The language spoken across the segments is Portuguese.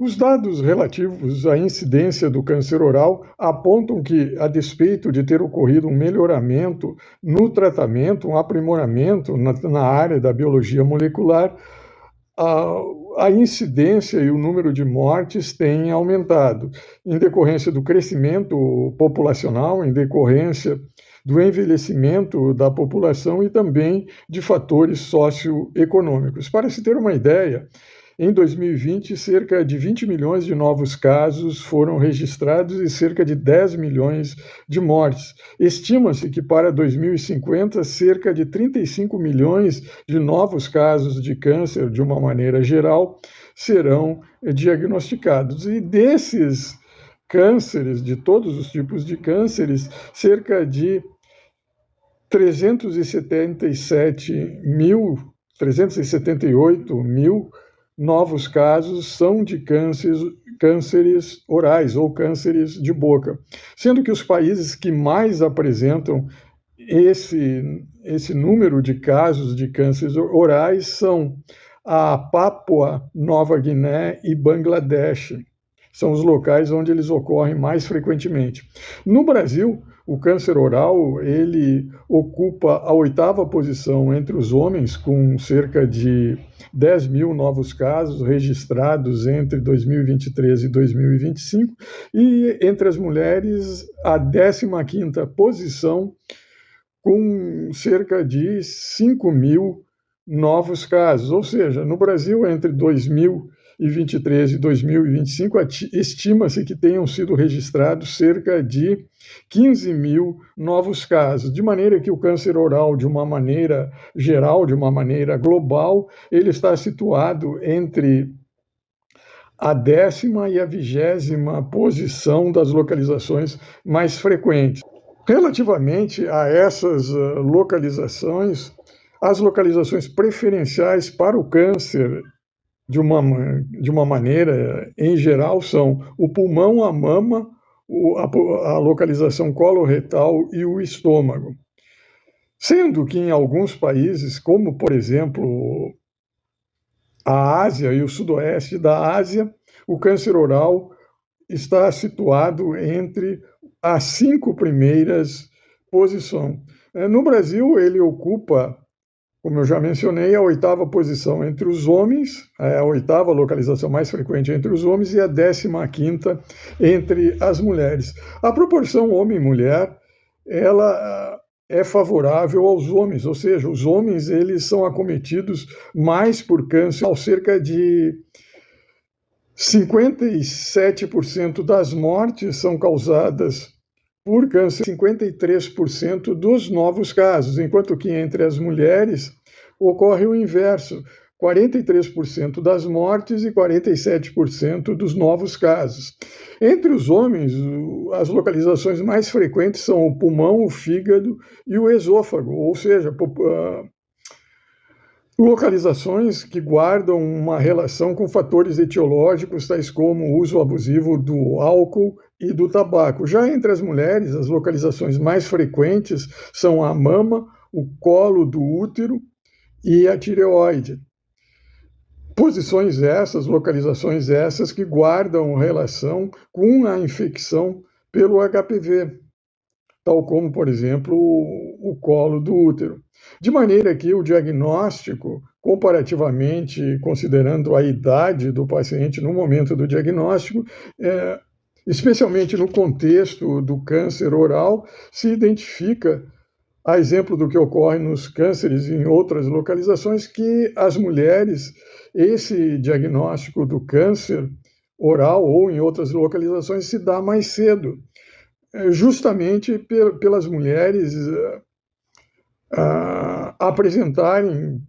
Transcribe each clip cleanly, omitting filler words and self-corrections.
Os dados relativos à incidência do câncer oral apontam que, a despeito de ter ocorrido um melhoramento no tratamento, um aprimoramento na área da biologia molecular, a incidência e o número de mortes têm aumentado, em decorrência do crescimento populacional, em decorrência do envelhecimento da população e também de fatores socioeconômicos. Para se ter uma ideia, em 2020, cerca de 20 milhões de novos casos foram registrados e cerca de 10 milhões de mortes. Estima-se que para 2050, cerca de 35 milhões de novos casos de câncer, de uma maneira geral, serão diagnosticados. E desses cânceres, de todos os tipos de cânceres, cerca de 378 mil novos casos são de cânceres orais ou cânceres de boca, sendo que os países que mais apresentam esse número de casos de cânceres orais são a Papua Nova Guiné e Bangladesh. São os locais onde eles ocorrem mais frequentemente. No Brasil, o câncer oral ele ocupa a 8ª posição entre os homens, com cerca de 10 mil novos casos registrados entre 2023 e 2025, e entre as mulheres, a 15ª posição, com cerca de 5 mil novos casos. Ou seja, no Brasil, entre 2023 e 2025, estima-se que tenham sido registrados cerca de 15 mil novos casos, de maneira que o câncer oral, de uma maneira geral, de uma maneira global, ele está situado entre a 10ª e a 20ª posição das localizações mais frequentes. Relativamente a essas localizações, as localizações preferenciais para o câncer de uma maneira em geral são o pulmão, a mama, a localização coloretal e o estômago. Sendo que em alguns países, como por exemplo a Ásia e o sudoeste da Ásia, o câncer oral está situado entre as 5 primeiras posições. No Brasil, ele ocupa, como eu já mencionei, a 8ª posição entre os homens, a 8ª localização mais frequente entre os homens e a 15ª entre as mulheres. A proporção homem-mulher, ela é favorável aos homens, ou seja, os homens eles são acometidos mais por câncer, cerca de 57% das mortes são causadas por câncer, 53% dos novos casos, enquanto que entre as mulheres ocorre o inverso, 43% das mortes e 47% dos novos casos. Entre os homens, as localizações mais frequentes são o pulmão, o fígado e o esôfago, ou seja, localizações que guardam uma relação com fatores etiológicos, tais como o uso abusivo do álcool e do tabaco. Já entre as mulheres, as localizações mais frequentes são a mama, o colo do útero e a tireoide. Localizações essas que guardam relação com a infecção pelo HPV, tal como, por exemplo, o colo do útero. De maneira que o diagnóstico, comparativamente, considerando a idade do paciente no momento do diagnóstico, especialmente no contexto do câncer oral, se identifica, a exemplo do que ocorre nos cânceres em outras localizações, que as mulheres, esse diagnóstico do câncer oral ou em outras localizações se dá mais cedo, justamente pelas mulheres apresentarem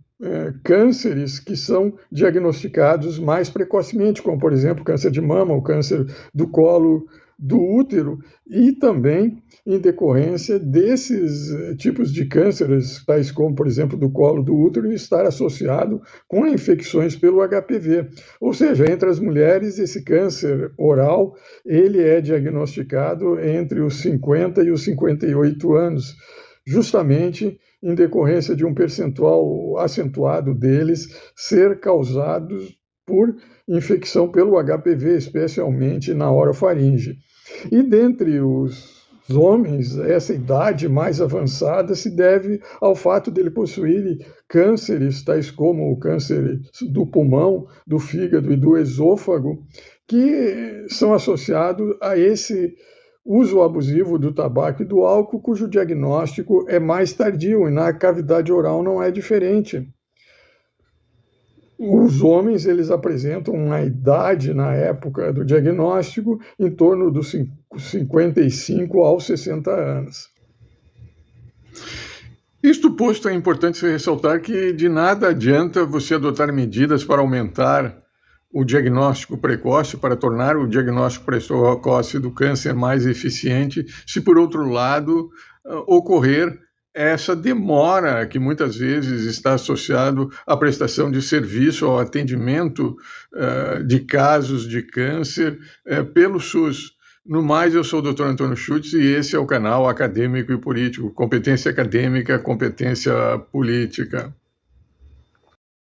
cânceres que são diagnosticados mais precocemente, como, por exemplo, câncer de mama, o câncer do colo do útero, e também em decorrência desses tipos de cânceres, tais como, por exemplo, do colo do útero, estar associado com infecções pelo HPV. Ou seja, entre as mulheres, esse câncer oral, ele é diagnosticado entre os 50 e os 58 anos, justamente em decorrência de um percentual acentuado deles ser causados por infecção pelo HPV, especialmente na orofaringe. E dentre os homens, essa idade mais avançada se deve ao fato dele possuir cânceres, tais como o câncer do pulmão, do fígado e do esôfago, que são associados a esse uso abusivo do tabaco e do álcool, cujo diagnóstico é mais tardio, e na cavidade oral não é diferente. Os homens, eles apresentam uma idade na época do diagnóstico em torno dos 55 aos 60 anos. Isto posto, é importante ressaltar que de nada adianta você adotar medidas para aumentar o diagnóstico precoce, para tornar o diagnóstico precoce do câncer mais eficiente, se por outro lado ocorrer essa demora que muitas vezes está associado à prestação de serviço, ao atendimento de casos de câncer pelo SUS. No mais, eu sou o Dr. Antônio Schutz e esse é o canal Acadêmico e Político, competência acadêmica, competência política.